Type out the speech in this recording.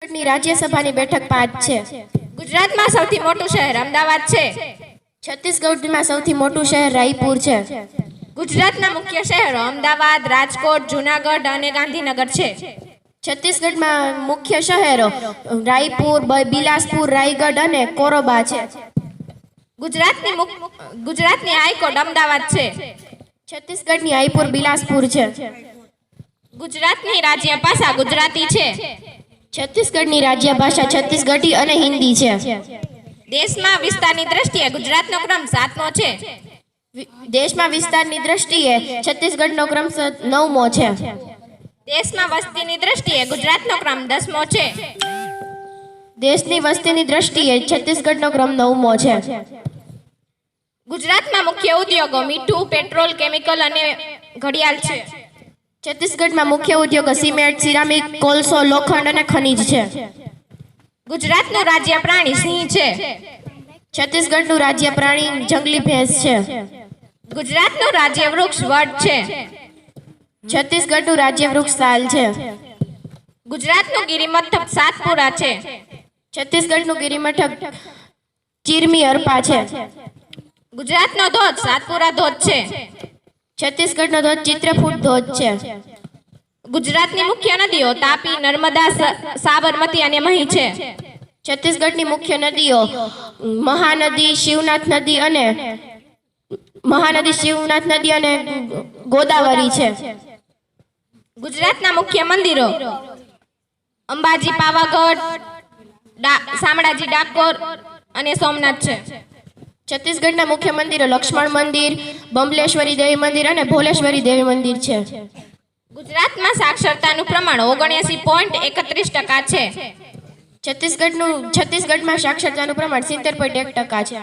ની રાજ્યસભાની બેઠક 5 છે. ગુજરાતમાં સૌથી મોટું શહેર અમદાવાદ છે. છત્તીસગઢમાં સૌથી મોટું શહેર રાયપુર છે. ગુજરાતના મુખ્ય શહેરો અમદાવાદ, રાજકોટ, જૂનાગઢ અને ગાંધીનગર છે. છત્તીસગઢમાં મુખ્ય શહેરો રાયપુર, બિલાસપુર, રાયગઢ અને કોરબા છે. ગુજરાતની હાઈકોર્ટ અમદાવાદ છે. છત્તીસગઢની હાઈપુર બિલાસપુર છે. ગુજરાતની રાજ્ય ભાષા ગુજરાતી છે. છત્તીસગઢની રાજ્ય ભાષા છત્તીસગઢી અને હિન્દી છે. દેશમાં વિસ્તારની દ્રષ્ટિએ ગુજરાતનો ક્રમ 7મો છે. દેશમાં વિસ્તારની દ્રષ્ટિએ છત્તીસગઢનો ક્રમ 9મો છે. દેશમાં વસ્તીની દ્રષ્ટિએ ગુજરાતનો ક્રમ 10મો છે. દેશની વસ્તીની દ્રષ્ટિએ છત્તીસગઢનો ક્રમ 9મો છે. ગુજરાતમાં મુખ્ય ઉદ્યોગો મીઠું, પેટ્રોલ, કેમિકલ અને ઘડિયાળ છે. છત્તીસગઢમાં મુખ્ય ઉદ્યોગો સિમેન્ટ, સિરામિક, કોલસો, લોખંડ અને ખનિજ છે. ગુજરાતનું રાજ્ય પ્રાણી સિંહ છે. છત્તીસગઢનું રાજ્ય પ્રાણી જંગલી ભેંસ છે. ગુજરાતનું રાજ્ય વૃક્ષ વડ છે. છત્તીસગઢનું રાજ્ય વૃક્ષ સાલ છે. ગુજરાતનું ગિરિમથક સાતપુરા છે. છત્તીસગઢનું ગિરિમથક ચીરમી અરપા છે. ગુજરાતનો ધોધ સાતપુરા ધોધ છે. છત્તીસગઢનો ધોધ ચિત્રકૂટ ધોધ છે. ગુજરાતની મુખ્ય નદીઓ તાપી, નર્મદા, સાબરમતી અને મહી છે. છત્તીસગઢની મુખ્ય નદીઓ મહાનદી, શિવનાથ નદી અને ગોદાવરી છે. ગુજરાતના મુખ્ય મંદિરો અંબાજી, પાવાગઢ, શામળાજી, ડાકોર અને સોમનાથ છે. છત્તીસગઢના મુખ્ય મંદિરો લક્ષ્મણ મંદિર, બમલેશ્વરી દેવી મંદિર અને ભોલેશ્વરી દેવી મંદિર છે. ગુજરાતમાં સાક્ષરતાનું પ્રમાણ 79.31% છે. છત્તીસગઢમાં સાક્ષરતાનું પ્રમાણ 70.1% છે.